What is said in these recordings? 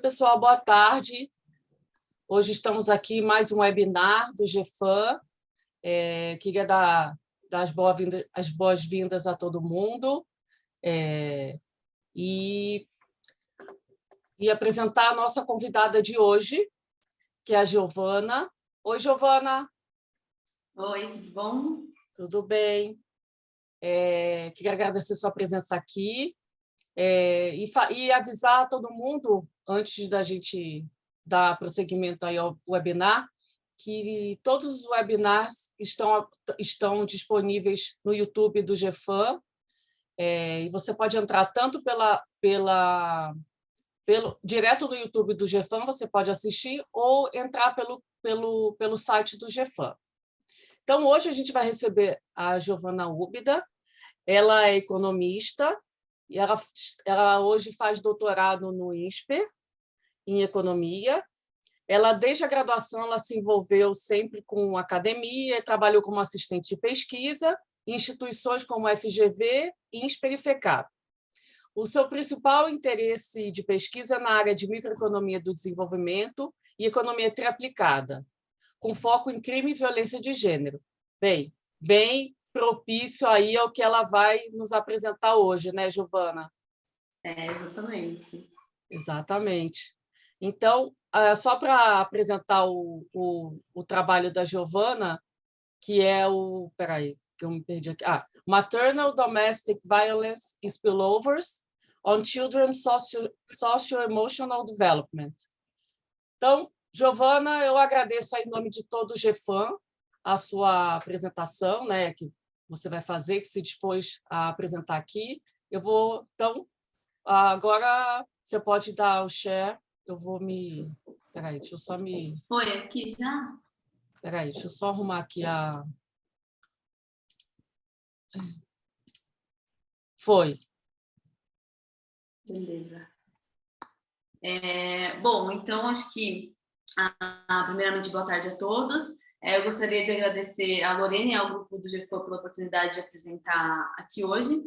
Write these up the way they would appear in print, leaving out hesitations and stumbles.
pessoal, boa tarde. Hoje estamos aqui em mais um webinar do GeFam. Queria dar as boas-vindas a todo mundo e apresentar a nossa convidada de hoje, que é a Giovanna. Oi, Giovanna. Oi, tudo bom? Tudo bem. Queria agradecer sua presença aqui e avisar a todo mundo, antes da gente dar prosseguimento aí ao webinar, que todos os webinars estão disponíveis no YouTube do GeFam, e você pode entrar tanto direto no YouTube do GeFam, você pode assistir, ou entrar pelo site do GeFam. Então, hoje a gente vai receber a Giovanna Úbida. Ela é economista e ela hoje faz doutorado no INSPER, em economia. Ela, desde a graduação, ela se envolveu sempre com academia, trabalhou como assistente de pesquisa em instituições como a FGV, INSPER e FECAP. O seu principal interesse de pesquisa é na área de microeconomia do desenvolvimento e econometria aplicada, com foco em crime e violência de gênero. Bem propício aí ao que ela vai nos apresentar hoje, né, Giovanna? Exatamente. Exatamente. Então, só para apresentar o trabalho da Giovanna, que é o... Espera que eu me perdi aqui. Maternal Domestic Violence Spilovers on Children Socio-Emotional Development. Então, Giovanna, eu agradeço aí, em nome de todo o GeFam a sua apresentação, né, que você vai fazer, que se dispôs a apresentar aqui. Eu vou, então, agora você pode dar o share. Eu vou me... Peraí, deixa eu só me... Foi aqui já? Peraí, deixa eu só arrumar aqui a... Foi. Beleza. Bom, então, acho que, primeiramente, boa tarde a todos. Eu gostaria de agradecer a Lorena e ao grupo do GeFam pela oportunidade de apresentar aqui hoje.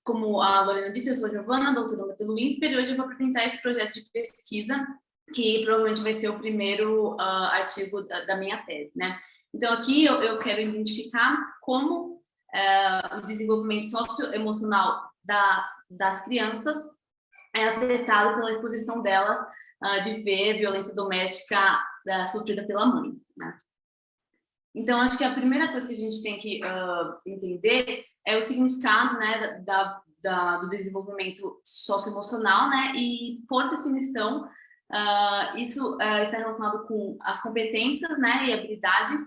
Como a Lorena disse, eu sou a Giovanna, doutoranda pelo INSPER, e hoje eu vou apresentar esse projeto de pesquisa, que provavelmente vai ser o primeiro artigo da minha tese, né? Então, aqui eu quero identificar como o desenvolvimento socioemocional das crianças é afetado pela exposição delas de ver violência doméstica sofrida pela mãe, né? Então, acho que a primeira coisa que a gente tem que entender é o significado, né, do desenvolvimento socioemocional, né, e, por definição, isso está relacionado com as competências, né, e habilidades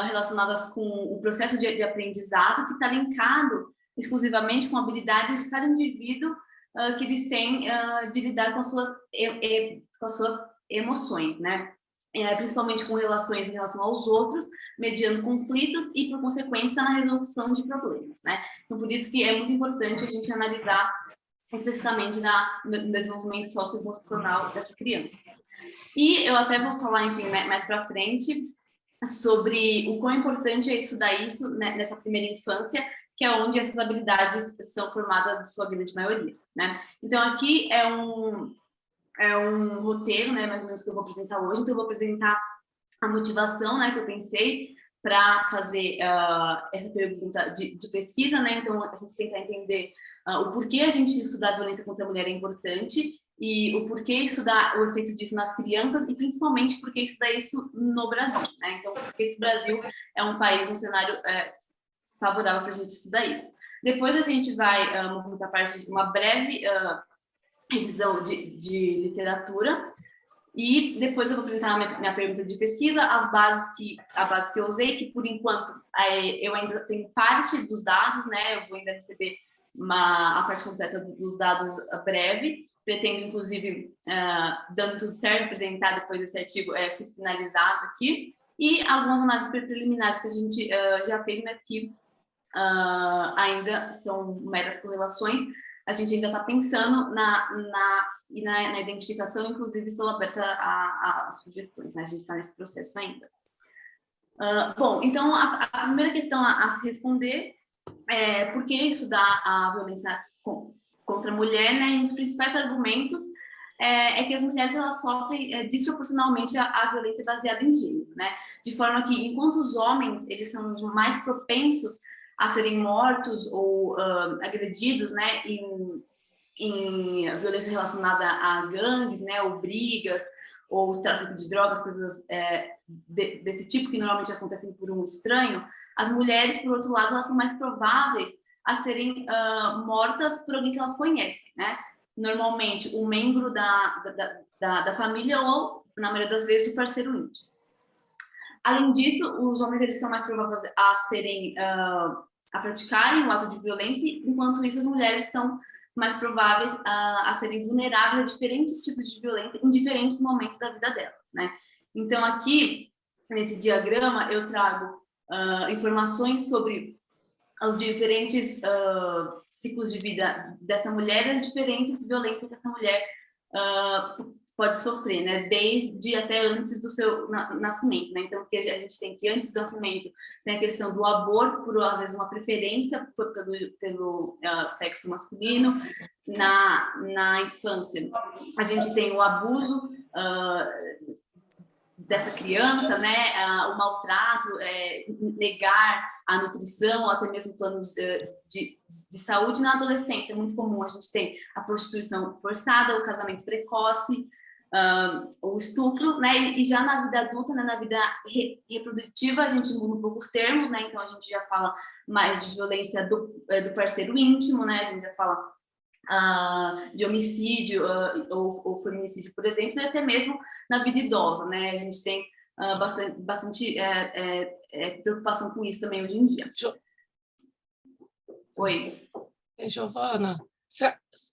relacionadas com o processo de aprendizado, que está linkado exclusivamente com habilidades de cada indivíduo que eles têm de lidar com as suas emoções, né? Principalmente com relações em relação aos outros, mediando conflitos e, por consequência, na resolução de problemas, né? Então, por isso que é muito importante a gente analisar especificamente no desenvolvimento socioemocional dessa criança. E eu até vou falar, enfim, mais para frente, sobre o quão importante é estudar isso, né, nessa primeira infância, que é onde essas habilidades são formadas, de sua grande maioria, né? Então, aqui é um roteiro, né, mais ou menos, que eu vou apresentar hoje. Então, eu vou apresentar a motivação, né, que eu pensei para fazer essa pergunta de pesquisa, né? Então, a gente tentar entender o porquê a gente estudar a violência contra a mulher é importante e o porquê estudar o efeito disso nas crianças e, principalmente, porquê estudar isso no Brasil, né? Então, porque o Brasil é um país, um cenário favorável para a gente estudar isso. Depois, a gente vai movimentar a parte de uma breve revisão de literatura, e depois eu vou apresentar minha pergunta de pesquisa, a base que eu usei, que por enquanto eu ainda tenho parte dos dados, né? Eu vou ainda receber a parte completa dos dados breve, pretendo, inclusive, dando tudo certo, apresentar depois esse artigo finalizado aqui, e algumas análises preliminares que a gente já fez, mas que ainda são meras correlações. A gente ainda está pensando na identificação, inclusive estou aberta a sugestões, né? A gente está nesse processo ainda. Bom, então, a primeira questão a se responder é por que estudar a violência contra a mulher, né? E os principais argumentos é que as mulheres elas sofrem desproporcionalmente a violência baseada em gênero, né? De forma que, enquanto os homens eles são mais propensos a serem mortos ou agredidos, né, em violência relacionada a gangues, né, ou brigas, ou tráfico de drogas, coisas desse tipo que normalmente acontecem por um estranho, as mulheres, por outro lado, elas são mais prováveis a serem mortas por alguém que elas conhecem, né? Normalmente, um membro da família ou, na maioria das vezes, o parceiro íntimo. Além disso, os homens eles são mais prováveis a praticarem o ato de violência, enquanto isso as mulheres são mais prováveis a serem vulneráveis a diferentes tipos de violência em diferentes momentos da vida delas, né? Então, aqui, nesse diagrama, eu trago informações sobre os diferentes ciclos de vida dessa mulher e as diferentes violências que essa mulher pode sofrer, né? Desde até antes do seu nascimento, né? Então, porque a gente tem que antes do nascimento tem a questão do aborto, por às vezes uma preferência pelo sexo masculino. Na infância, a gente tem o abuso dessa criança, né? O maltrato, negar a nutrição, ou até mesmo planos de saúde. Na adolescência é muito comum, a gente tem a prostituição forçada, o casamento precoce, o estupro, né? E já na vida adulta, né, na vida reprodutiva, a gente muda um pouco os termos, né? Então a gente já fala mais de violência do parceiro íntimo, né? A gente já fala de homicídio ou feminicídio, por exemplo, e até mesmo na vida idosa, né? A gente tem bastante preocupação com isso também hoje em dia. Oi. Giovanna,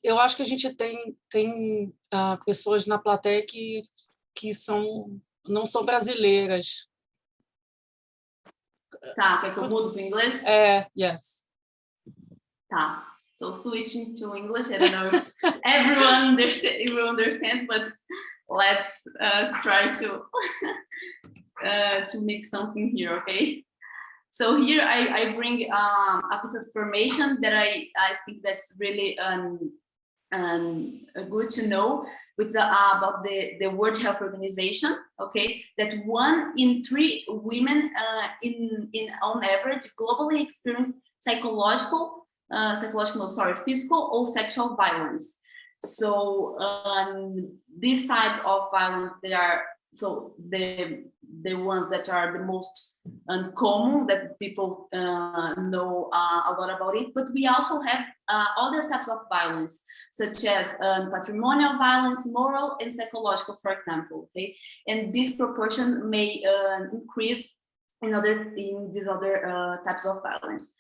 eu acho que a gente tem pessoas na plateia que não são brasileiras. Tá, quer que eu mudo para o inglês? Yes. Tá. So switching to English, I don't know if everyone will understand, but let's try to make something here, okay? So here I bring a piece of information that I think that's really good to know, which is about the World Health Organization, okay? That 1 in 3 women on average globally experience physical or sexual violence. So this type of violence, they are the ones that are the most uncommon, that people know a lot about it. But we also have other types of violence, such as patrimonial violence, moral and psychological, for example. Okay, and this proportion may increase in these other types of violence.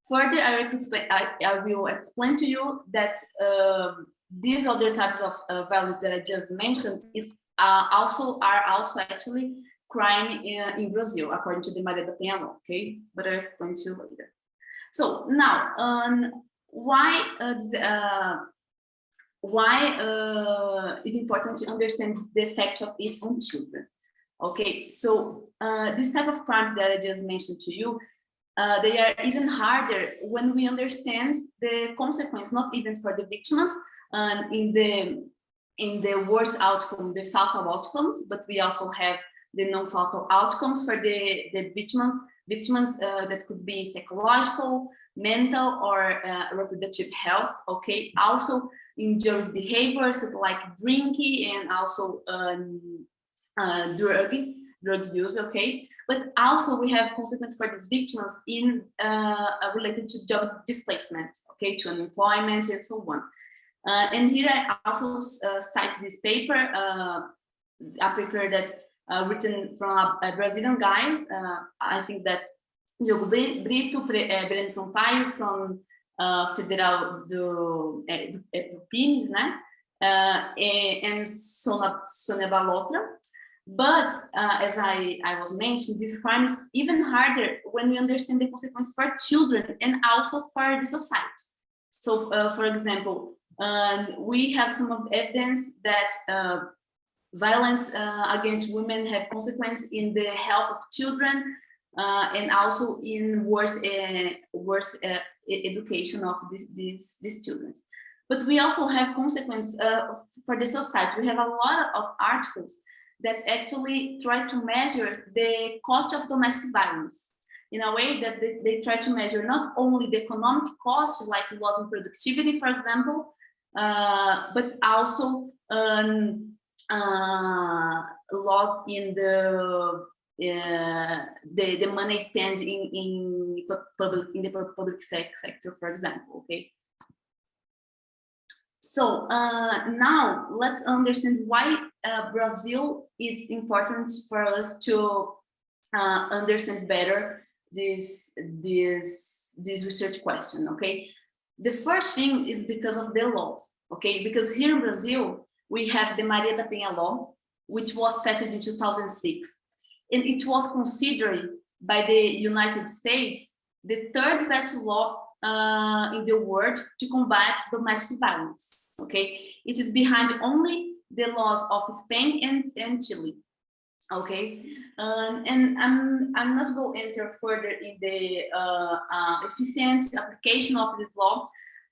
Further, I will explain to you that these other types of violence that I just mentioned are also actually crime in Brazil, according to the Maria da Penha law. Okay, but I'll explain to you later. So now, why it's important to understand the effect of it on children? Okay, so this type of crimes that I just mentioned to you, they are even harder when we understand the consequence, not even for the victims, in the worst outcome, the fatal outcome, but we also have the non-fatal outcomes for the victims that could be psychological, mental, or reproductive health. Okay, also injurious behaviors like drinking and also drug use. Okay, but also we have consequences for these victims in related to job displacement. Okay, to unemployment and so on. And here I also cite this paper, a paper that written from a Brazilian guys. I think that Diogo Brito, Breno Sampaio from Federal do PINES, né? And Sônia Balotra. But as I was mentioning, this crime is even harder when we understand the consequence for children and also for the society. So, for example, we have some of evidence that violence against women have consequence in the health of children and also in worse education of these children. but we also have consequence for the society. We have a lot of articles that actually try to measure the cost of domestic violence in a way that they try to measure not only the economic cost, like loss in productivity, for example, but also loss in the money spent in the public sector, for example. Okay. So now let's understand why Brazil is important for us to understand better this research question. Okay, the first thing is because of the law. Okay, because here in Brazil we have the Maria da Penha law, which was passed in 2006, and it was considered by the United States the third best law in the world to combat domestic violence. Okay, it is behind only the laws of Spain and Chile. Okay, and I'm not going to enter further in the efficient application of this law,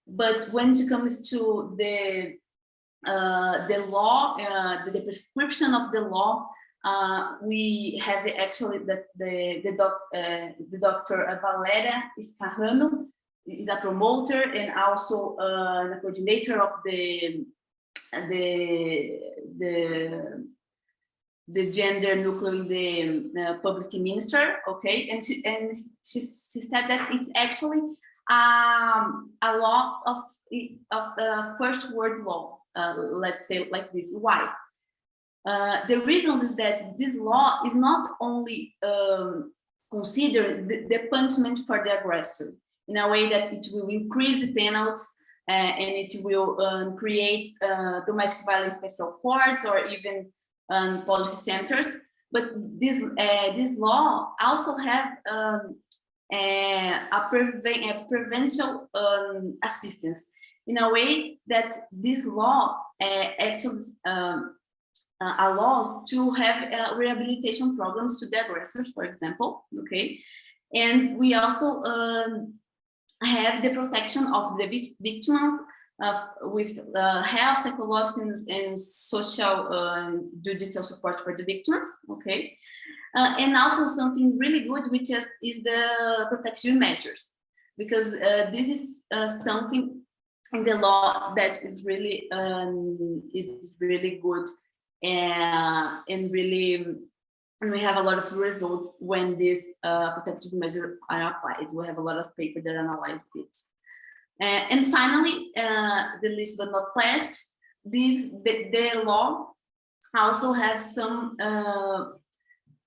but when it comes to the law, the prescription of the law, we have actually that the Dr. Valéria Escarrano is a promoter and also the coordinator of the gender nuclear in the public minister. Okay, and she said that it's actually a law of the first world law. Let's say like this. Why? The reasons is that this law is not only consider the punishment for the aggressor in a way that it will increase the penalties and it will create domestic violence special courts or even policy centers. But this law also have a prevention assistance in a way that this law actually allows to have rehabilitation programs to the aggressors, for example. Okay, and we also have the protection of the victims with health, psychological, and social judicial support for the victims. Okay, and also something really good, which is the protection measures, because this is something in the law that is really good and really. And we have a lot of results when these protective measures are applied. We have a lot of paper that analyze it. And finally, the least but not least, the law also have some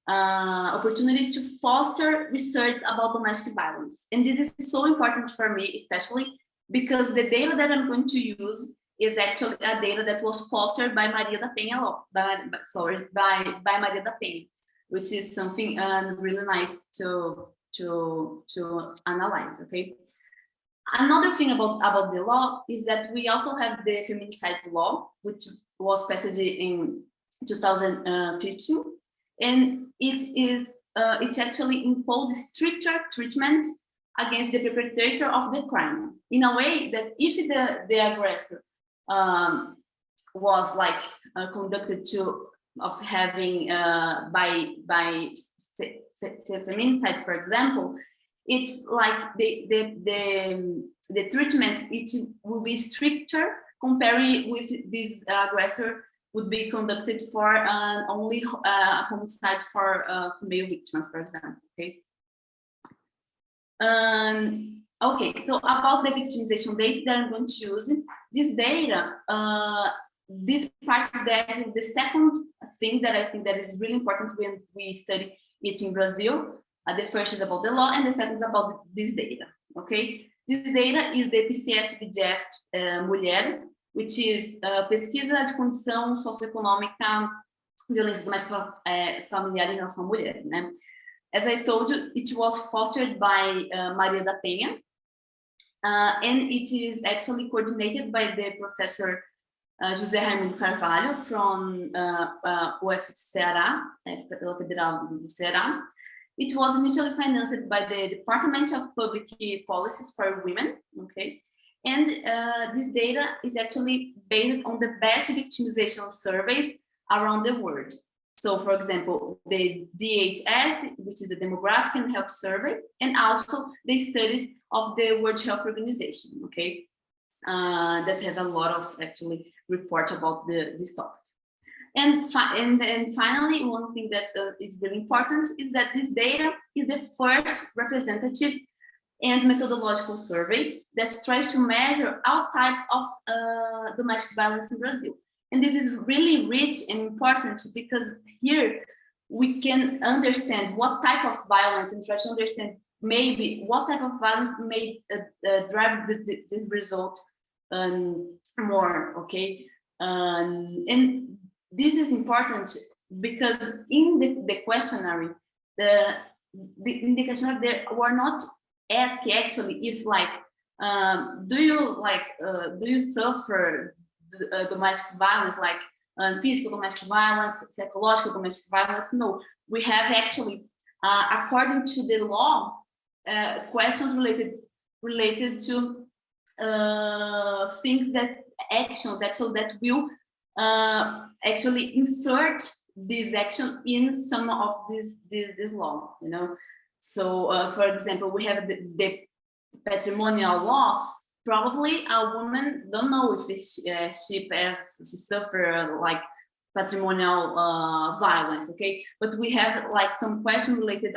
opportunity to foster research about domestic violence. And this is so important for me, especially because the data that I'm going to use is actually a data that was fostered by Maria da Penha law, by Maria da Penha, which is something really nice to analyze. Okay. Another thing about the law is that we also have the feminicide law, which was passed in 2015, and it actually imposes stricter treatment against the perpetrator of the crime in a way that if the aggressor was like conducted of having by feminicide, for example, it's like the treatment it will be stricter compared with this aggressor would be conducted for only homicide for female victims, for example. Okay. Okay, so about the victimization data that I'm going to use, this data, this part is that the second thing that I think that is really important when we study it in Brazil. The first is about the law, and the second is about this data. Okay, this data is the PCS-BGF Mulher, which is pesquisa de condição socioeconômica, violência doméstica familiar em relação à mulher, né? As I told you, it was fostered by Maria da Penha, and it is actually coordinated by the professor José Raimundo Carvalho from UF Ceará, pela Federal do Ceará. It was initially financed by the Department of Public Policies for Women, okay, And this data is actually based on the best victimization surveys around the world. So, for example, the DHS, which is the Demographic and Health Survey, and also the studies of the World Health Organization, okay, that have a lot of actually reports about this topic. And finally, one thing that is really important is that this data is the first representative and methodological survey that tries to measure all types of domestic violence in Brazil. And this is really rich and important because here we can understand what type of violence and try to understand maybe what type of violence may drive this result more, okay? And this is important because in the questionnaire, in the questionnaire there were not asked actually if like, do you suffer domestic violence, like physical domestic violence, psychological domestic violence? No, we have actually, according to the law, questions related to things that actions actually that will actually insert this action in some of this law, you know. So, for example, we have the patrimonial law. Probably a woman don't know if she suffer like patrimonial violence, okay? But we have like some question related,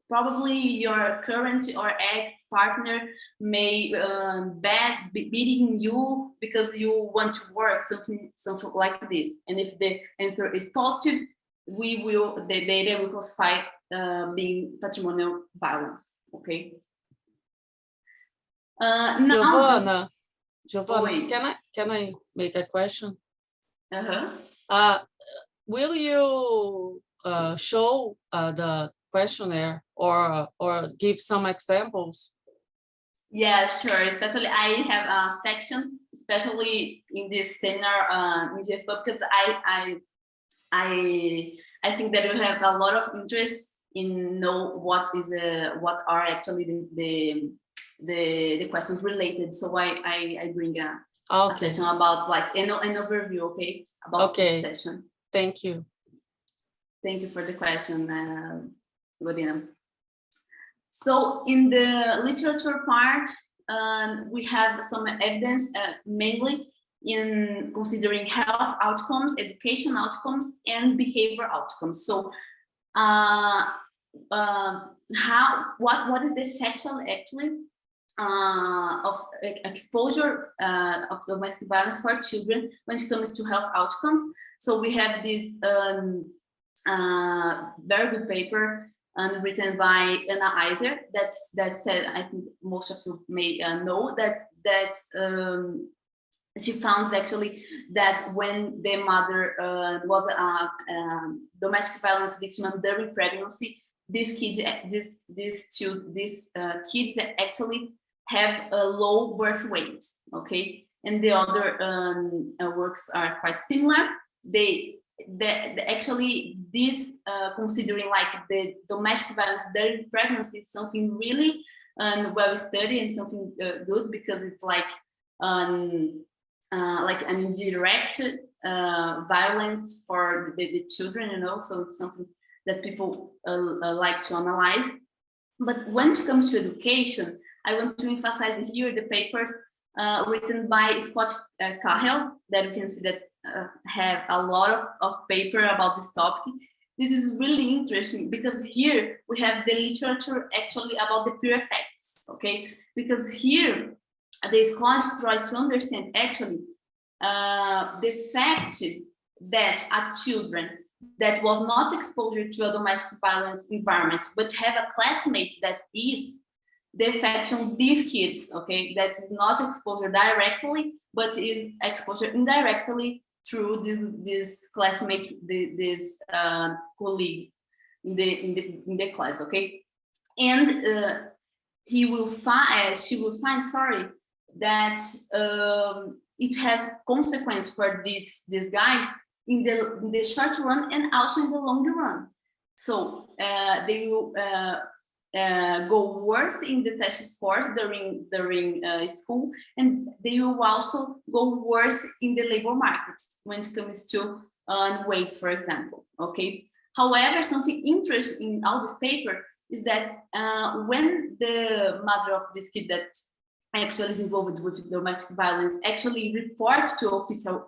probably your current or ex-partner may beating you because you want to work, something like this. And if the answer is positive, the data will classify being patrimonial violence, okay? Giovanna, can I make a question? Will you show the questionnaire or give some examples? Yeah, sure. Especially I have a section, especially in this seminar in GeFam, because I think that you have a lot of interest in know what are actually the questions related. So I bring a section about like an overview, okay, about this session. Thank you. Thank you for the question, Lorena. So in the literature part, we have some evidence, mainly in considering health outcomes, education outcomes, and behavior outcomes. So what is the effect actually of exposure of domestic violence for children when it comes to health outcomes? So we have this very good paper written by Anna Eiser that said, I think most of you may know that she found actually that when the mother was a domestic violence victim during pregnancy, these kids actually have a low birth weight, okay? And the other works are quite similar. Actually this considering like the domestic violence during pregnancy is something really well studied and something good, because it's like an indirect violence for the children, you know, so it's something that people like to analyze. But when it comes to education, I want to emphasize here the papers written by Scott Cahill, that you can see that have a lot of paper about this topic. This is really interesting because here we have the literature actually about the peer effects, okay? Because here the Scott tries to understand actually the fact that a children that was not exposed to a domestic violence environment but have a classmate that is, the effect on these kids, okay, that is not exposure directly but is exposure indirectly through this classmate, this colleague in the class, okay? And she will find, sorry, that it has consequence for this guy in the short run and also in the long run. So they will go worse in the test scores during school, and they will also go worse in the labor market when it comes to weights, for example. Okay. However, something interesting in all this paper is that when the mother of this kid that actually is involved with domestic violence actually reports to official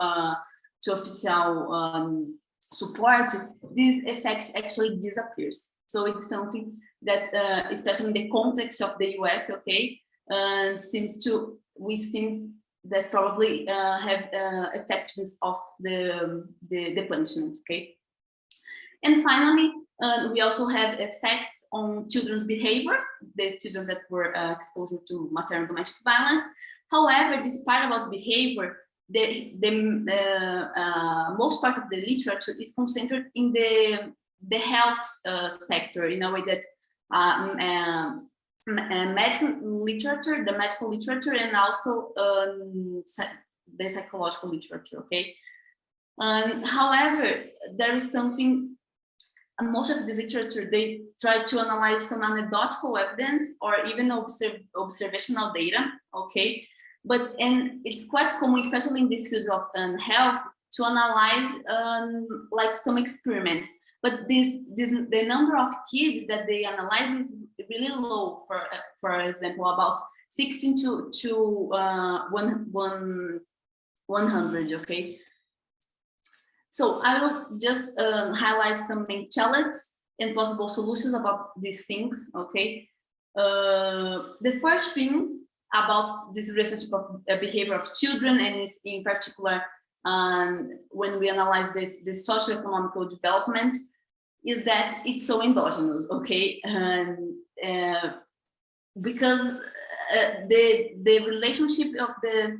support, this effect actually disappears. So it's something that, especially in the context of the US, okay, we think that probably have effectiveness of the punishment, okay. And finally, we also have effects on children's behaviors, the children that were exposed to maternal domestic violence. However, this part about behavior, the most part of the literature is concentrated in the health sector, in a way that medical literature, and also the psychological literature, okay. However, there is something. Most of the literature, they try to analyze some anecdotal evidence or even observational data, okay? And it's quite common, especially in this field of health, to analyze like some experiments. But the number of kids that they analyze is really low. For example, about 16 to 100, okay? So I will just highlight some main challenges and possible solutions about these things, okay? The first thing about this relationship of behavior of children, and is in particular when we analyze this socio-economical development, is that it's so endogenous, okay? Because the relationship of the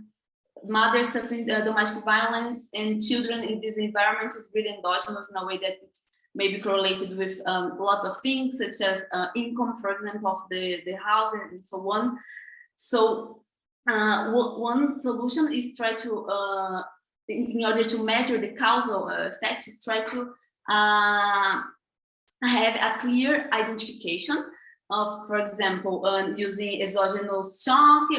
mother suffering domestic violence and children in this environment is really endogenous, in a way that it may be correlated with a lot of things, such as income, for example, of the house and so on. So one solution is try to, in order to measure the causal effects, is try to have a clear identification of, for example, using exogenous shock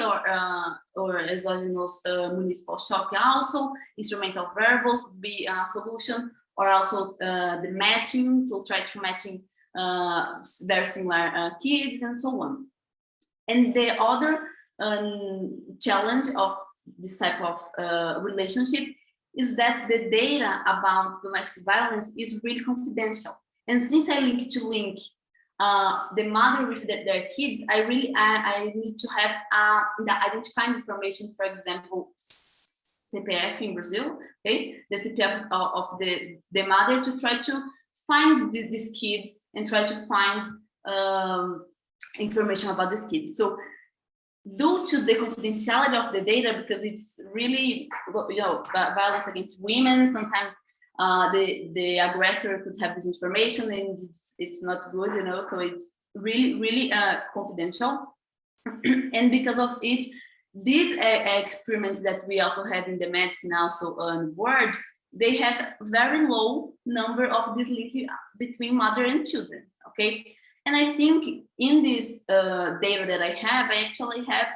or exogenous municipal shock, also instrumental variables would be a solution, or also the matching, so try to matching very similar kids and so on. And the other challenge of this type of relationship is that the data about domestic violence is really confidential. And since I link the mother with their kids, I need to have the identifying information, for example, CPF in Brazil, okay, the CPF of the mother, to try to find these kids and try to find information about these kids. So due to the confidentiality of the data, because it's really, violence against women, sometimes the aggressor could have this information and it's not good, so it's really confidential. And because of it, these experiments that we also have in the medicine also on board, they have very low number of this link between mother and children, okay? And I think in this data that I actually have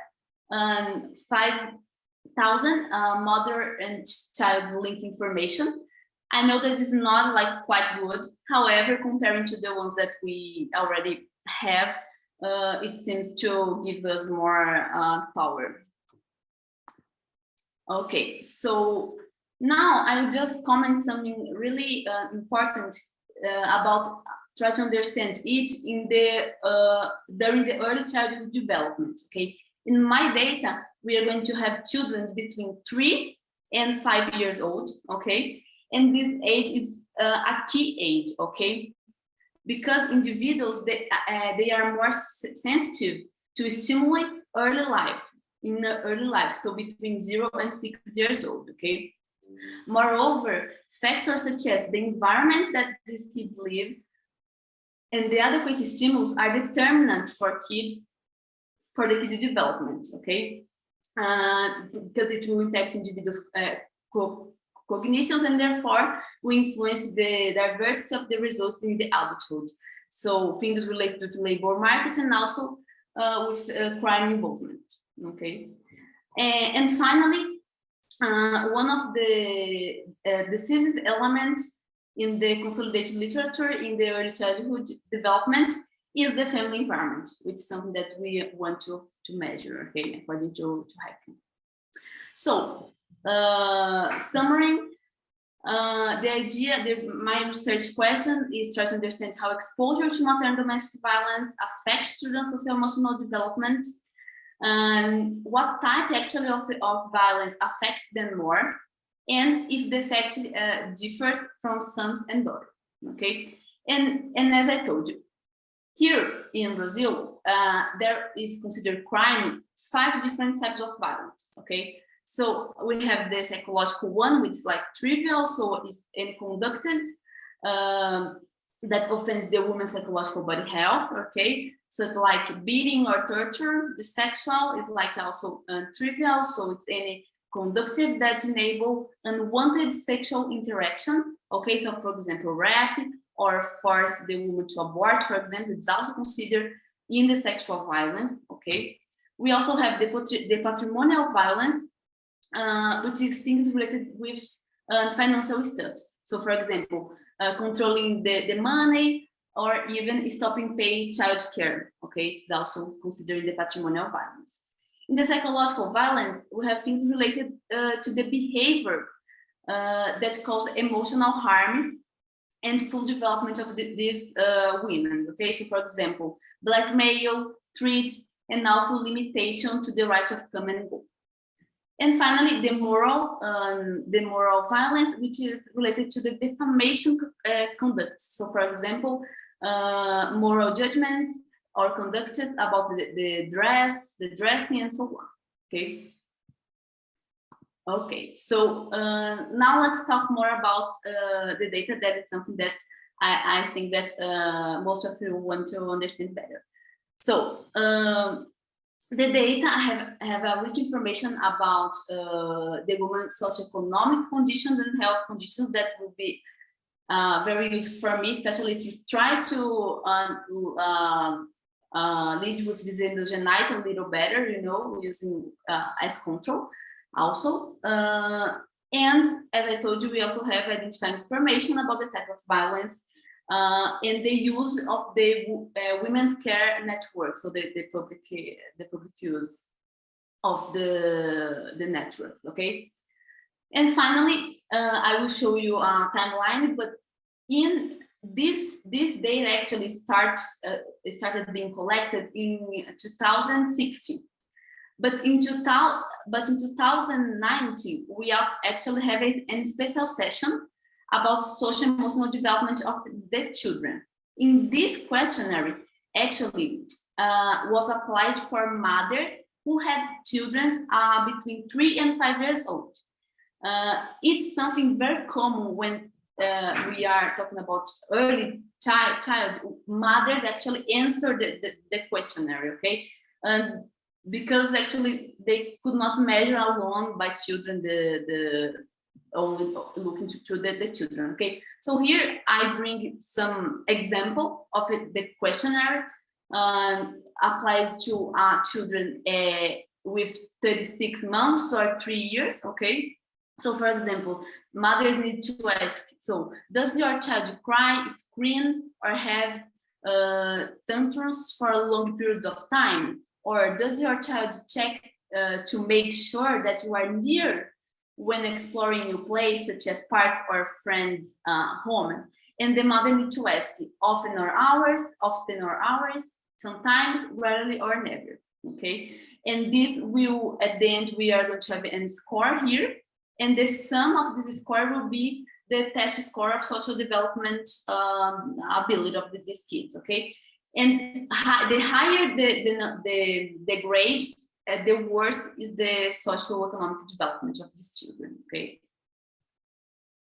5,000 mother and child link information. I know that it's not like quite good. However, comparing to the ones that we already have, it seems to give us more power. Okay, so now I will just comment something really important about try to understand it in during the early childhood development. Okay, in my data, we are going to have children between 3 and 5 years old. Okay. And this age is a key age, okay? Because individuals, they are more sensitive to stimuli early life, so between 0 and 6 years old, okay? Moreover, factors such as the environment that this kid lives and the adequate stimulus are determinant for the kids' development, okay? Because it will impact individuals' cognitions, and therefore will influence the diversity of the results in the adulthood. So things related with labor market and also with crime involvement, okay? And finally, one of the decisive elements in the consolidated literature in the early childhood development is the family environment, which is something that we want to measure, okay, according to GeFam. So, summary, my research question is try to understand how exposure to maternal domestic violence affects children's socio-emotional development, and what type actually of violence affects them more, and if the effect differs from sons and daughters, okay? And as I told you, here in Brazil, there is considered crime 5 different types of violence, okay? So we have the psychological one, which is like trivial, so it's conducted that offends the woman's psychological body health, okay? So it's like beating or torture. The sexual is like also trivial, so it's any conductive that enable unwanted sexual interaction, okay? So for example, rape or force the woman to abort, for example, it's also considered in the sexual violence, okay? We also have the patrimonial violence, which is things related with financial stuff. So for example, controlling the money or even stopping pay child care, okay? It's also considered the patrimonial violence. In the psychological violence, we have things related to the behavior that cause emotional harm and full development of these women, okay? So for example, blackmail, threats, and also limitation to the right of come and go. And finally, the moral violence, which is related to the defamation conduct. So for example, moral judgments are conducted about the dressing, and so on, okay? Okay, so now let's talk more about the data. That is something that I think that most of you want to understand better. So the data have a rich information about the woman's socioeconomic conditions and health conditions that will be very useful for me, especially to try to lead with this endogenite a little better, you know, using as control also. And as I told you, we also have identified information about the type of violence and the use of the women's care network, so the public use of the network, okay? And finally, I will show you a timeline, but in this data actually started being collected in 2016. But in 2019, we actually have a special session about social-emotional development of the children. In this questionnaire, actually was applied for mothers who had children between 3 and 5 years old. It's something very common when we are talking about early child. Mothers actually answer the questionnaire, okay? Because actually they could not measure alone by children only looking to the children, okay? So here I bring some example of the questionnaire applies to children with 36 months or 3 years, okay? So for example, mothers need to ask, so does your child cry, scream, or have tantrums for long periods of time? Or does your child check to make sure that you are near when exploring new place, such as park or friend's home? And the mother needs to ask often or hours, sometimes, rarely, or never, okay? And this will, at the end, we are going to have a score here. And the sum of this score will be the test score of social development ability of these kids, okay? And the higher the grade, the worse is the socio-economic development of these children, okay?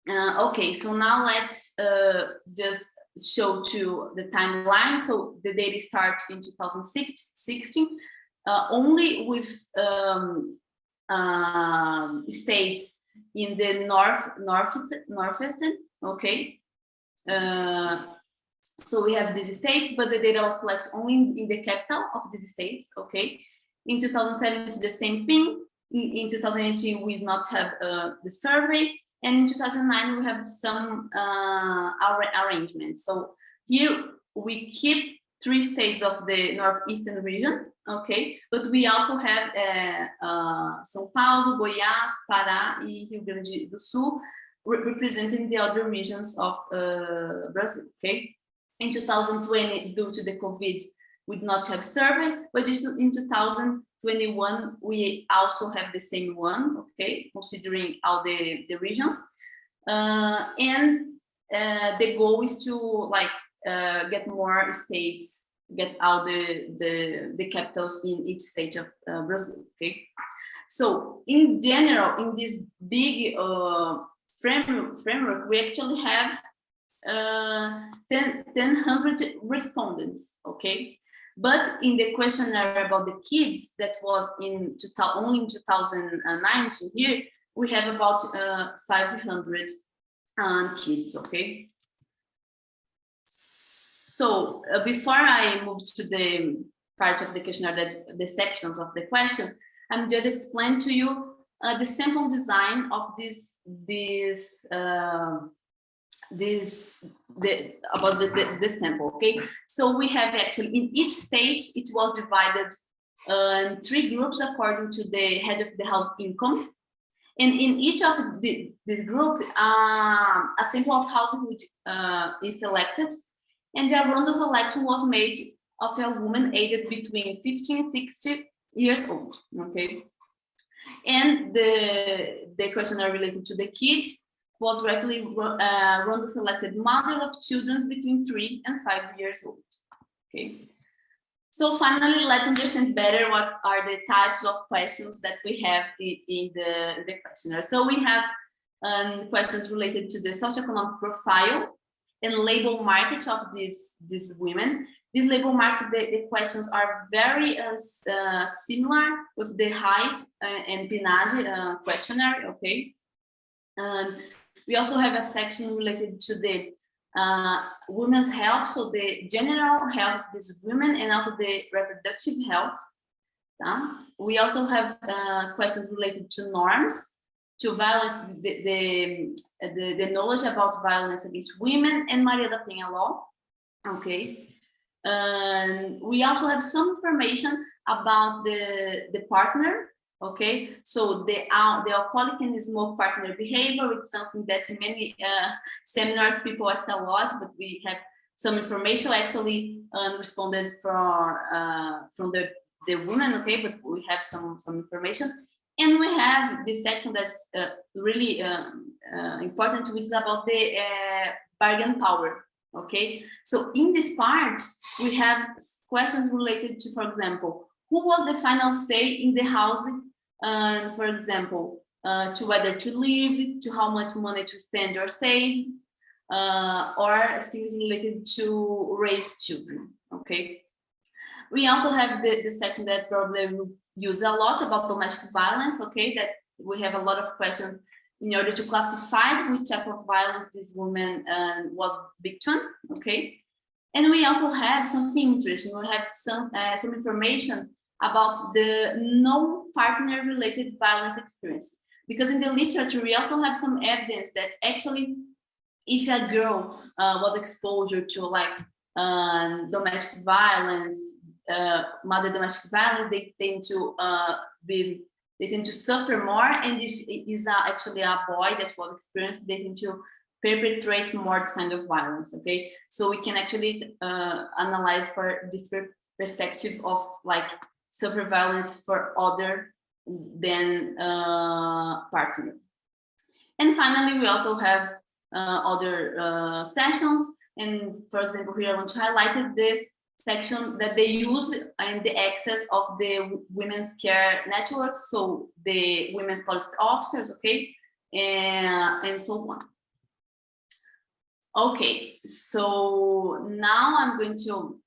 Okay, so now let's just show to the timeline. So the data starts in 2016, only with states in the northwestern, okay? So we have these states, but the data was collected only in the capital of these states, okay? In 2017, the same thing. In 2018, we did not have the survey. And in 2009, we have some arrangements. So here we keep 3 states of the northeastern region, okay? But we also have São Paulo, Goiás, Pará, and Rio Grande do Sul representing the other regions of Brazil, okay? In 2020, due to the COVID, we did not have survey, but in 2021, we also have the same one, okay, considering all the regions. And the goal is to like get more states, get all the capitals in each state of Brazil, okay? So in general, in this big framework, we actually have 1,000 respondents, okay? But in the questionnaire about the kids that was only in 2019 here, we have about 500 kids, okay? So before I move to the part of the questionnaire, the sections of the question, I'm just explain to you the sample design of this sample, okay? So we have actually in each stage it was divided in 3 groups according to the head of the house income, and in each of this group a sample of household is selected, and the random selection was made of a woman aged between 15 and 60 years old, okay? And the questionnaire related to the kids was directly random selected mothers of children between 3 and 5 years old, okay? So finally, let's understand better what are the types of questions that we have in the questionnaire. So we have questions related to the socioeconomic profile and labor market of these women. These labor markets, the questions are very similar with the HIVE and PNAD questionnaire, okay? We also have a section related to the women's health, so the general health of these women and also the reproductive health. We also have questions related to norms, to violence, the knowledge about violence against women and Maria da Penha law, okay? We also have some information about the partner, okay? So the alcoholic and smoke partner behavior, it's something that in many seminars people ask a lot, but we have some information actually responded from the women, okay? But we have some information. And we have this section that's really important, which is about the bargain power, okay? So in this part, we have questions related to, for example, who was the final say in the house, for example, to whether to live, to how much money to spend or save, or things related to raise children, okay? We also have the section that probably we use a lot about domestic violence, okay? That we have a lot of questions in order to classify which type of violence this woman was victim, okay? And we also have something interesting. We have some information about the non-partner related violence experience. Because in the literature, we also have some evidence that actually, if a girl was exposed to like domestic violence, mother domestic violence, they tend to suffer more, and if it is actually a boy that was experienced, they tend to perpetrate more this kind of violence, okay? So we can actually analyze for this perspective of like suffer violence for other than partner. And finally, we also have other sessions, and for example, here I want to highlight the section that they use in the access of the women's care networks, so the women's policy officers, okay, and so on. Okay, so now I'm going to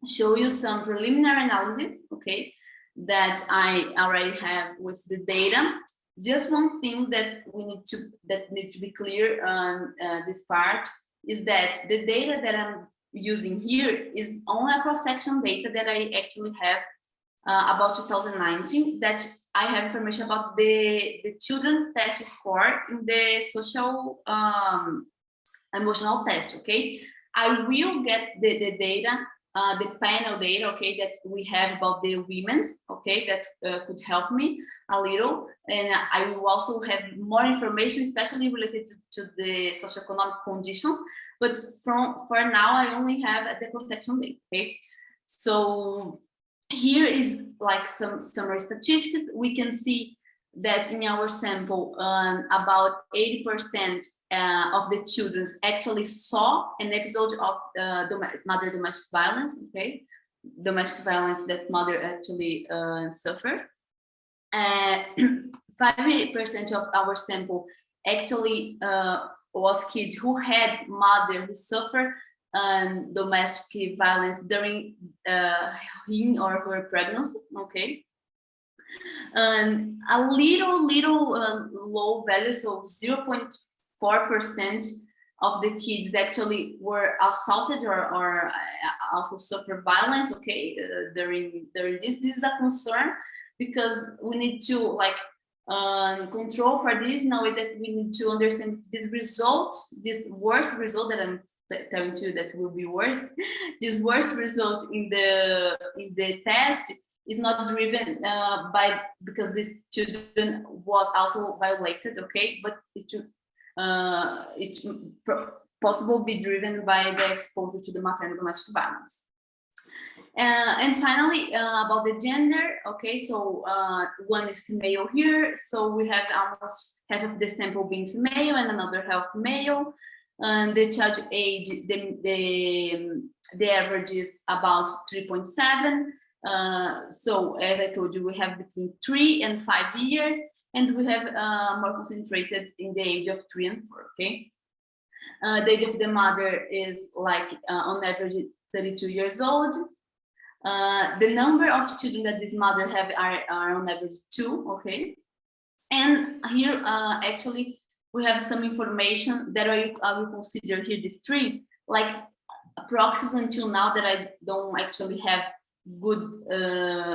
show you some preliminary analysis, okay, that I already have with the data. Just one thing that needs to be clear on this part is that the data that I'm using here is only a cross-section data that I actually have about 2019, that I have information about the children test score in the social emotional test, okay? I will get the data, the panel data, okay, that we have about the women's, okay, that could help me a little. And I will also have more information, especially related to the socioeconomic conditions. But for now, I only have the cross-section data, okay? So here is like some summary statistics. We can see that in our sample, about 80% of the children actually saw an episode of mother domestic violence, okay? Domestic violence that mother actually suffers. 5% of our sample actually was kids who had mother who suffered domestic violence during him or her pregnancy, okay? And a little low value, so 0.4% of the kids actually were assaulted or also suffered violence, okay, during this. This is a concern, because we need to like control for this in a way that we need to understand this result, this worst result that I'm telling you that will be worse. This worst result in the test is not driven because this children was also violated, okay, but it's possible be driven by the exposure to the maternal domestic violence. And finally, about the gender, okay, so one is female here, so we have almost half of the sample being female and another half male. And the child age, the average is about 3.7. So as I told you, we have between 3 and 5 years, and we have more concentrated in the age of 3 and 4, okay? The age of the mother is like on average 32 years old. The number of children that this mother have are on average 2, okay? And here actually we have some information that I will consider here, these 3, like proxies until now that I don't actually have good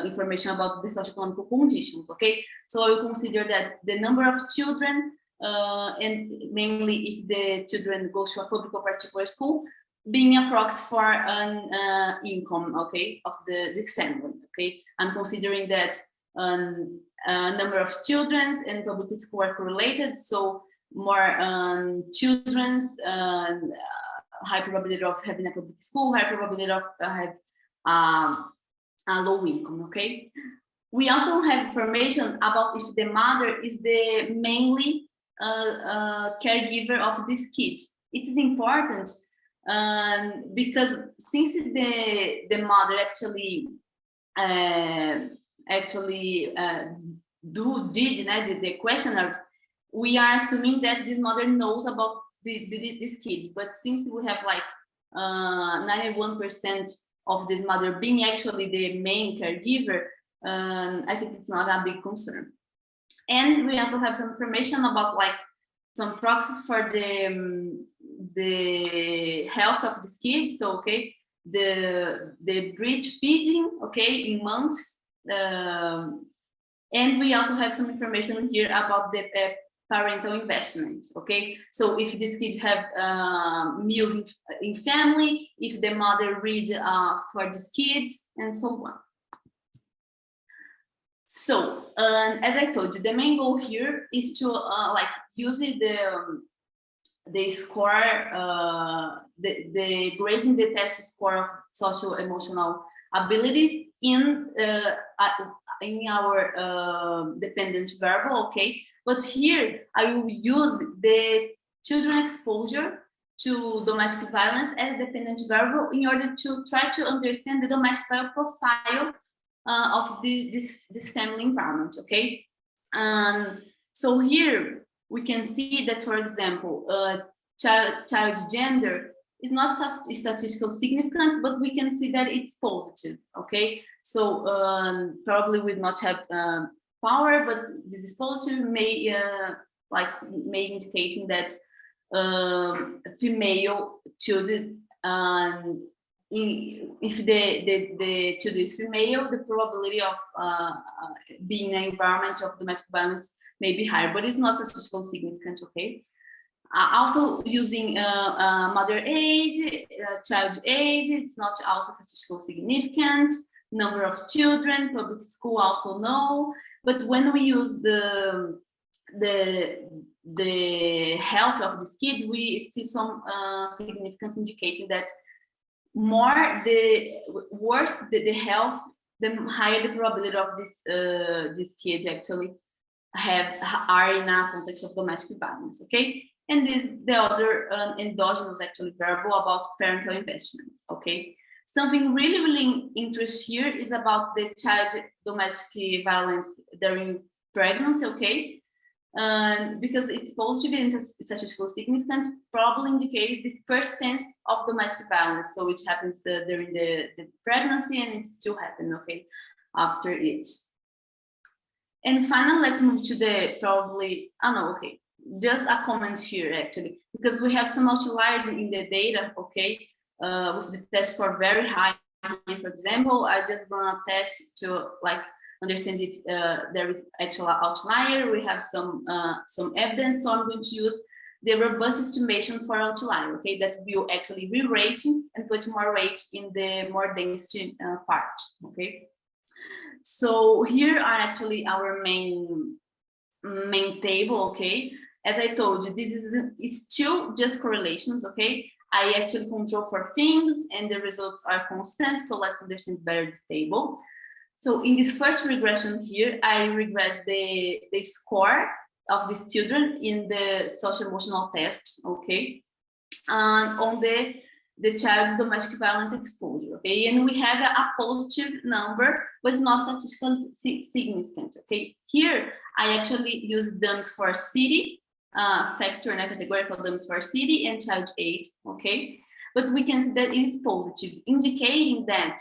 information about the socioeconomic conditions, okay? So I will consider that the number of children, and mainly if the children go to a public or particular school, being a proxy for an income, okay, of this family, okay? I'm considering that number of children and public school are correlated, so more children's high probability of having a public school, high probability of have a low income, okay? We also have information about if the mother is the mainly caregiver of this kid. It is important because since the mother actually did the questionnaire, we are assuming that this mother knows about these kids. But since we have like 91% of this mother being actually the main caregiver, I think it's not a big concern. And we also have some information about like some proxies for the health of these kids. So okay, the breastfeeding, okay, in months, and we also have some information here about the parental investment, okay? So if this kid have meals in family, if the mother read for these kids, and so on. So as I told you, the main goal here is to like using the score, the grading the test score of socio-emotional ability in our dependent variable, okay? But here I will use the children exposure to domestic violence as a dependent variable in order to try to understand the domestic violence profile of this family environment, okay? So here we can see that, for example, child gender is not statistically significant, but we can see that it's positive, okay? So probably will not have power, but this is positive, may indicating that female children if the child is female, the probability of being in an environment of domestic violence may be higher, but it's not statistically significant, okay? Also using mother age, child age, it's not also statistically significant. Number of children, public school also no. But when we use the health of this kid, we see some significance indicating that the worse the health, the higher the probability of this kid actually are in a context of domestic violence, okay? And the other endogenous actually variable about parental investment, okay? Something really interesting here is about the child domestic violence during pregnancy, okay? Because it's positive and statistically significant, probably indicated this persistence of domestic violence. So it happens during the pregnancy, and it still happens, okay, after it. And finally, let's move to the just a comment here actually, because we have some outliers in the data, okay, with the test score very high. For example, I just run a test to understand if there is actual outlier. We have some evidence, so I'm going to use the robust estimation for outlier, okay, that will actually re-rate and put more weight in the more density part, okay. So here are actually our main table, okay. As I told you, this is still just correlations, okay. I actually control for things and the results are constant, so let's understand better this table. So in this first regression here, I regress the score of these children in the socio-emotional test, okay, on the child's domestic violence exposure, okay, and we have a positive number, but it's not statistically significant, okay. Here, I actually use DUMS for city, factor and categorical DUMS for city and child age, okay, but we can see that it is positive, indicating that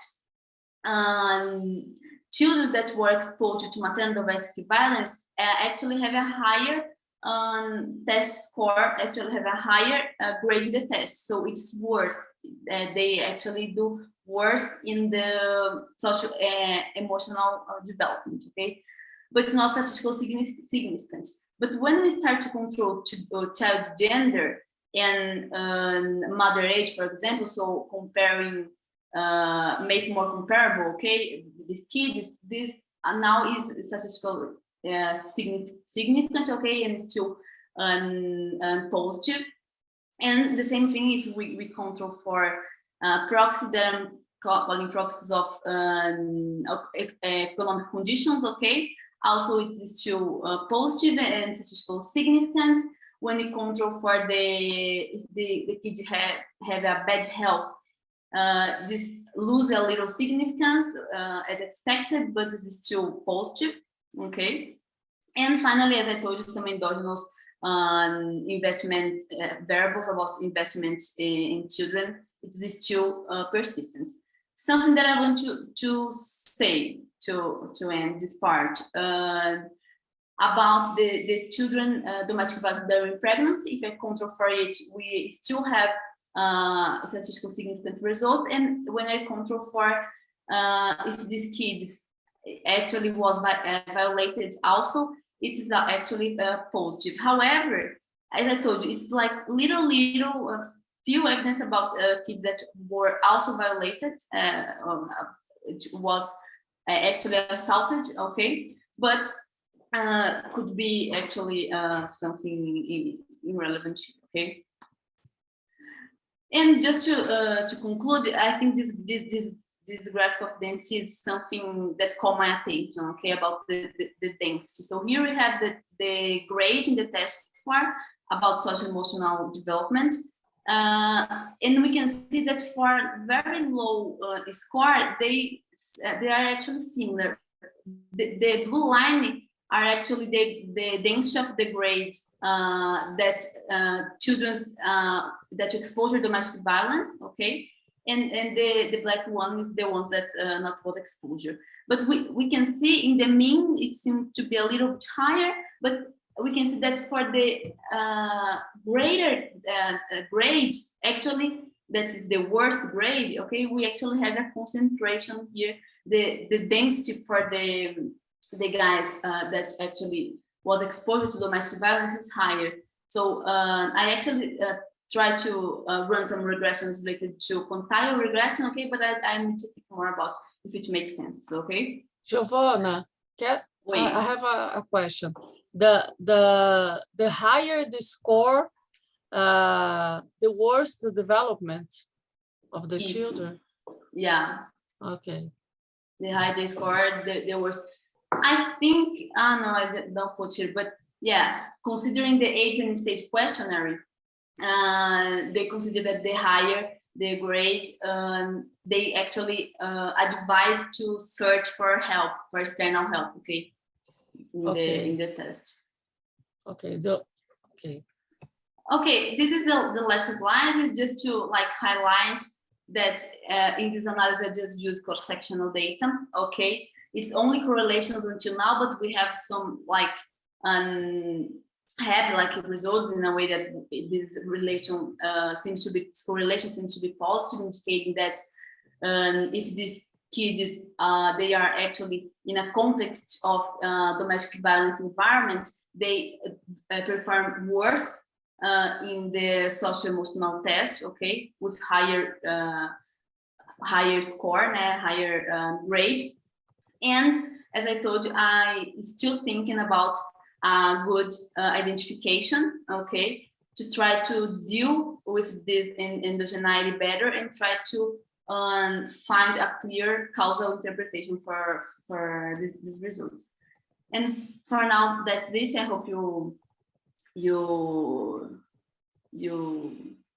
children that were exposed to maternal domestic violence actually have a higher test score, actually have a higher grade in the test. So it's worse. They actually do worse in the socio-emotional development, okay? But it's not statistically significant. But when we start to control child gender and mother age, for example, so comparing, make more comparable, okay, this kid, this now is statistically significant, okay, and still positive. And the same thing if we control for proxies that I'm calling proxies of economic conditions, okay, also it's still positive and statistically significant. When we control for the kid have a bad health, this lose a little significance as expected, but it is still positive, okay. And finally, as I told you, some endogenous investment variables about investment in children, it is still persistent. Something that I want to say to end this part about the children domestic violence during pregnancy. If I control for it, we still have statistically significant results, and when I control for if this kid actually was violated also, it is actually positive. However, as I told you, it's like little few evidence about kids that were also violated, it was actually assaulted, okay, but could be actually something irrelevant, okay. And just to conclude, I think this graphic of density is something that caught my attention, okay, about the density. So here we have the grade in the test score about socio-emotional development, and we can see that for very low score, they are actually similar. The blue line are actually the density of the grade that children's that exposure domestic violence, okay, and the black one is the ones that not got exposure. But we can see in the mean it seems to be a little bit higher, but we can see that for the greater grade, actually that is the worst grade, okay, we actually have a concentration here. The density for the guys that actually was exposed to domestic violence is higher. So I actually try to run some regressions related to quantile regression, okay, but I need to think more about if it makes sense, okay? Giovanna, I have a question. The higher the score, the worse the development of the children. Yeah. Okay. The higher the score, the worse. I think, no, I don't put here, but yeah, considering the age and stage questionnaire, they consider that the higher the grade, they actually advise to search for help, for external help, okay, in the test. Okay. Okay, this is the last slide, is just to like highlight that in this analysis I just used cross-sectional data, okay? It's only correlations until now, but we have some like results in a way that this relation correlation seems to be positive, indicating that if these kids they are actually in a context of domestic violence environment, they perform worse in the socio-emotional test, okay, with higher score, higher grade. And as I told you, I still thinking about good identification, okay, to try to deal with this endogeneity better and try to find a clear causal interpretation for these results. And for now, that's it. I hope you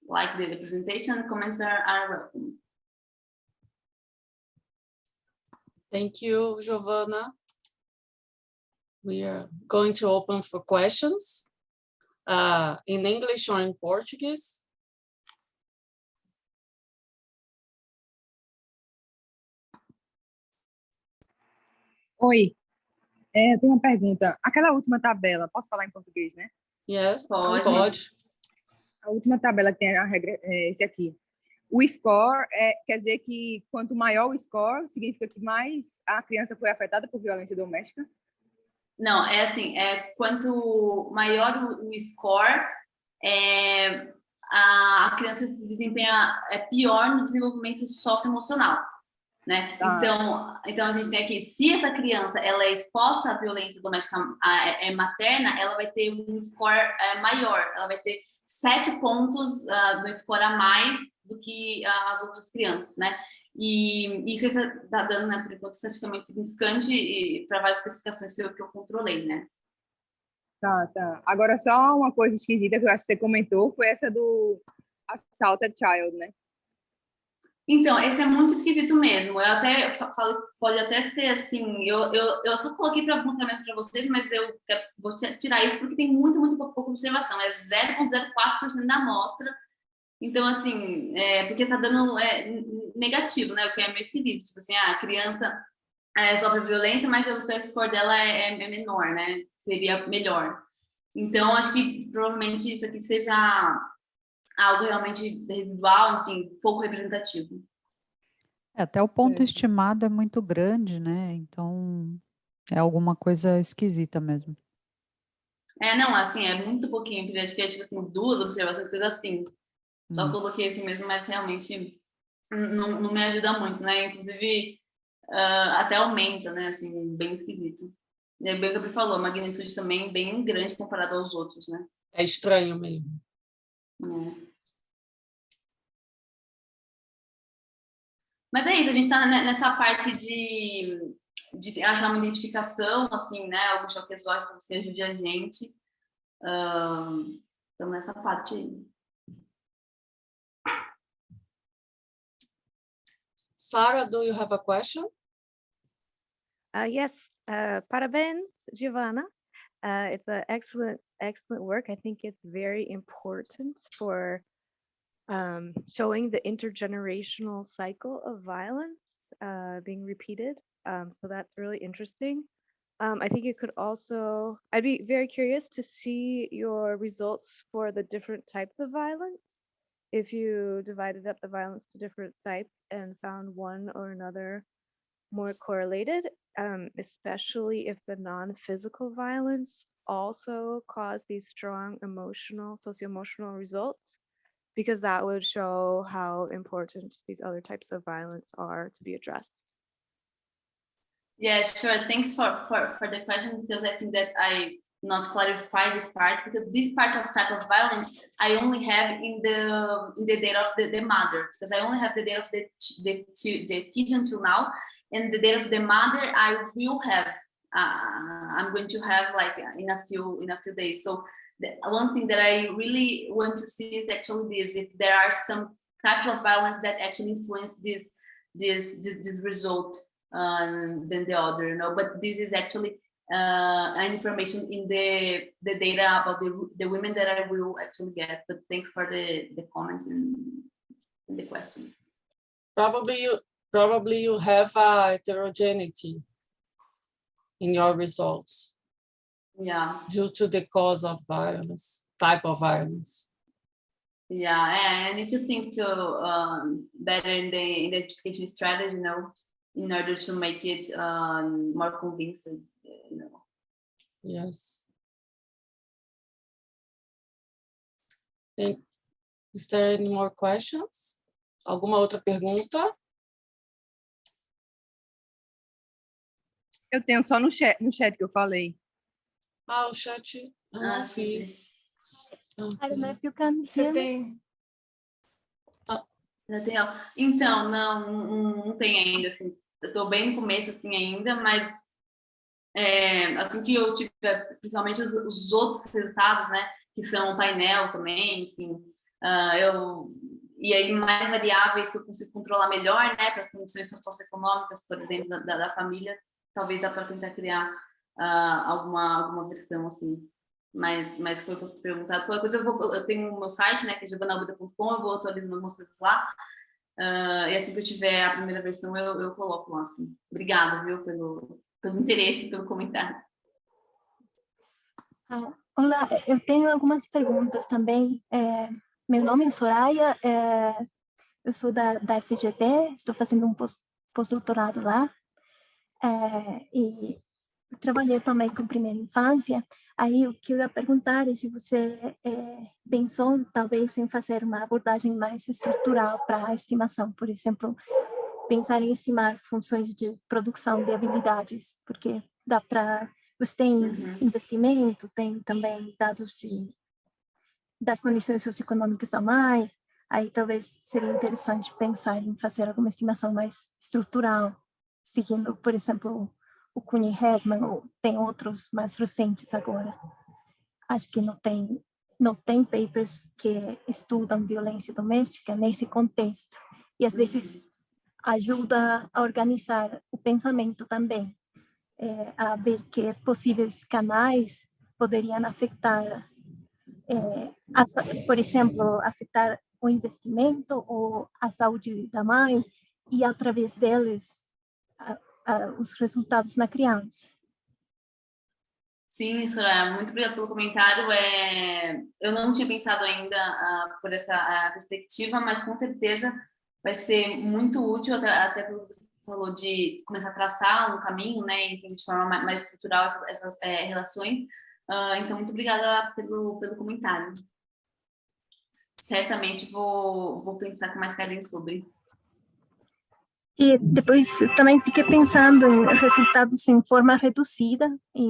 like the presentation. Comments are welcome. Thank you, Giovanna. We are going to open for questions in English or in Portuguese. Oi, eu tenho uma pergunta. Aquela última tabela, posso falar em português, né? Yes, pode. A última tabela que tem a regra é esse aqui. O score quer dizer que quanto maior o score, significa que mais a criança foi afetada por violência doméstica? Não, é assim, quanto maior o score, a criança se desempenha pior no desenvolvimento socioemocional, né? Tá. Então a gente tem aqui, se essa criança ela é exposta à violência doméstica materna, ela vai ter um score maior, ela vai ter 7 pontos no score a mais do que as outras crianças, né? E isso está dando, né, por enquanto, estatisticamente significante para várias especificações que eu controlei, né? Tá. Agora, só uma coisa esquisita que eu acho que você comentou foi essa do assaulted child, né? Então, esse é muito esquisito mesmo. Eu até falo, pode até ser assim, eu só coloquei para mostramento para vocês, mas eu vou tirar isso porque tem muito pouca observação. É 0,04% da amostra. Então, assim, porque tá dando negativo, né? O que é meio esquisito. Tipo assim, a criança sofre violência, mas o test score dela é menor, né? Seria melhor. Então, acho que provavelmente isso aqui seja algo realmente residual, enfim, pouco representativo. Até o ponto estimado é muito grande, né? Então, é alguma coisa esquisita mesmo. Não, assim, é muito pouquinho, acho que é tipo assim, 2 observações, coisa assim. Só coloquei assim mesmo, mas realmente não me ajuda muito, né? Inclusive, até aumenta, né? Assim, bem esquisito. E é bem o que a Gabi falou, a magnitude também bem grande comparado aos outros, né? É estranho mesmo. Mas é isso, a gente tá nessa parte de achar uma identificação, assim, né? Algum choque exótico que ajude a gente. Então, nessa parte aí. Sarah, do you have a question? Yes, parabéns, Giovanna. It's an excellent work. I think it's very important for showing the intergenerational cycle of violence being repeated. So that's really interesting. I think it could also, I'd be very curious to see your results for the different types of violence. if you divided up the violence to different types and found one or another more correlated, especially if the non-physical violence also caused these strong emotional, socio-emotional results, because that would show how important these other types of violence are to be addressed. Yeah, sure. Thanks for the question, because I think that I not clarify this part, because this part of type of violence I only have in the data of the mother, because I only have the data of the kids until now, and the data of the mother I will have. I'm going to have like in a few days. So the one thing that I really want to see is actually this: if there are some types of violence that actually influence this result than the other, you know. But this is actually an information in the data about the women that I will actually get. But thanks for the comments and the question. Probably you have a heterogeneity in your results. Yeah. Due to the cause of violence, type of violence. Yeah, I need to think better in the identification strategy, you know, in order to make it more convincing, you know. Yes. Is there any more questions? Alguma outra pergunta? Eu tenho só no chat que eu falei. Ah, o chat. Ah, sim. I don't know if you can hear me. Então, não tem ainda, assim, eu tô bem no começo, assim, ainda, mas assim que eu tiver, principalmente os outros resultados, né, que são o painel também, enfim, e aí mais variáveis que eu consigo controlar melhor, né, para as condições socioeconômicas, por exemplo, da família, talvez dá para tentar criar alguma versão, assim. Mas foi perguntado. Qualquer coisa eu tenho o meu site, né, que é giovanaúbida.com, eu vou atualizando algumas coisas lá. E assim que eu tiver a primeira versão, eu coloco lá, assim. Obrigada, viu, pelo interesse, pelo comentário. Olá, eu tenho algumas perguntas também. Meu nome é Soraya, eu sou da FGV, estou fazendo um pós-doutorado lá. E eu trabalhei também com primeira infância. Aí eu queria perguntar se você pensou talvez em fazer uma abordagem mais estrutural para a estimação, por exemplo, pensar em estimar funções de produção de habilidades, porque dá para você tem investimento, tem também dados das condições socioeconômicas da mãe. Aí talvez seria interessante pensar em fazer alguma estimação mais estrutural, seguindo, por exemplo, o Kuhn-Hegman, ou tem outros mais recentes agora. Acho que não tem papers que estudam violência doméstica nesse contexto. E às vezes ajuda a organizar o pensamento também, a ver que possíveis canais poderiam afetar, por exemplo, afetar o investimento ou a saúde da mãe e, através deles, os resultados na criança. Sim, Soraya, muito obrigada pelo comentário. Eu não tinha pensado ainda por essa perspectiva, mas com certeza vai ser muito útil, até pelo que você falou, de começar a traçar um caminho, né, de forma mais estrutural essas relações. Então, muito obrigada pelo comentário. Certamente vou pensar com mais carinho sobre. E depois eu também fiquei pensando em resultados em forma reduzida, e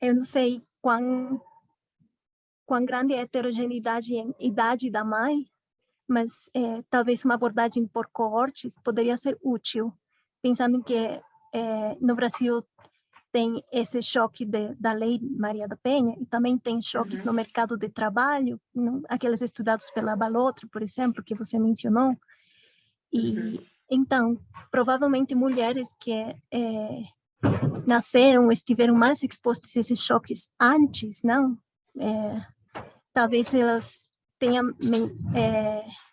eu não sei quão grande é a heterogeneidade em idade da mãe, mas talvez uma abordagem por coortes poderia ser útil, pensando que no Brasil tem esse choque da Lei Maria da Penha, e também tem choques no mercado de trabalho, aqueles estudados pela Balotro, por exemplo, que você mencionou. E então, provavelmente mulheres que nasceram, estiveram mais expostas a esses choques antes, não? Talvez elas tenham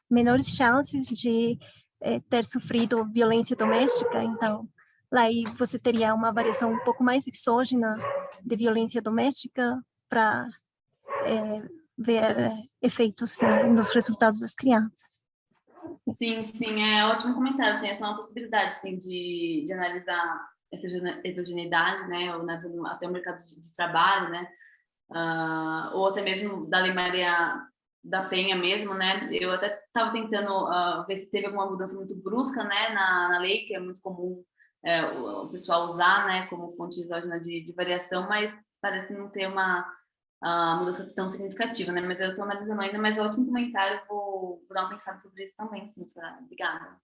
menores chances de ter sofrido violência doméstica. Então, lá aí você teria uma variação um pouco mais exógena de violência doméstica para ver efeitos nos resultados das crianças. Sim, é ótimo comentário. Sim, essa é uma possibilidade, sim, de analisar essa exogeneidade, né? Ou analisando até o mercado de trabalho, né? Ou até mesmo da Lei Maria da Penha mesmo, né? Eu até estava tentando ver se teve alguma mudança muito brusca, né? Na lei, que é muito comum o pessoal usar, né? Como fonte exógena de variação, mas parece não ter uma mudança tão significativa, né? Mas eu estou analisando ainda, mas é um ótimo comentário, vou dar uma pensada sobre isso também, sim, senhora. Obrigada.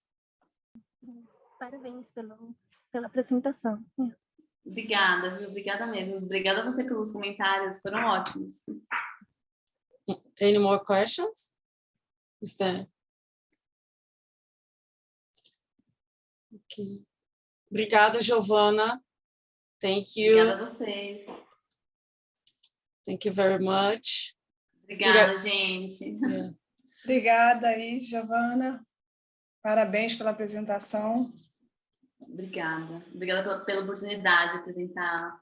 Parabéns pela apresentação. Obrigada, viu? Obrigada mesmo. Obrigada a você pelos comentários, foram ótimos. Any more questions? Is there? Okay. Obrigada, Giovanna. Thank you. Obrigada a vocês. Thank you very much. Obrigada, gente. Yeah. Obrigada aí, Giovanna. Parabéns pela apresentação. Obrigada. Obrigada pela oportunidade de apresentar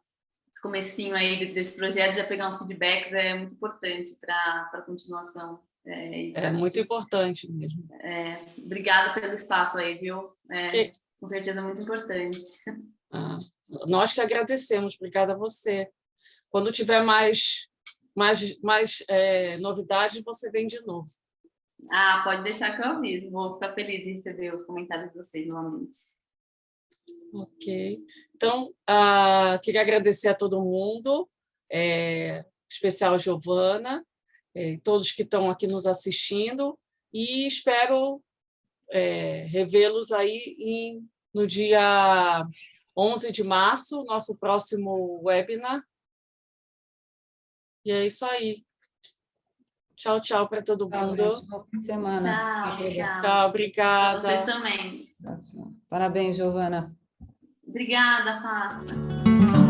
o comecinho aí desse projeto, já pegar uns feedbacks é muito importante para a continuação. É muito importante mesmo. Obrigada pelo espaço aí, viu? Com certeza muito importante. Nós que agradecemos, obrigada a você. Quando tiver mais novidades, você vem de novo. Pode deixar que eu aviso. Vou ficar feliz de receber os comentários de vocês novamente. Ok. Então, queria agradecer a todo mundo, especial a Giovanna, todos que estão aqui nos assistindo, e espero revê-los aí no dia 11 de março, nosso próximo webinar. E é isso aí. Tchau, tchau para todo mundo. Bom fim de semana. Tchau, obrigada. Para vocês também. Parabéns, Giovanna. Obrigada, Fátima.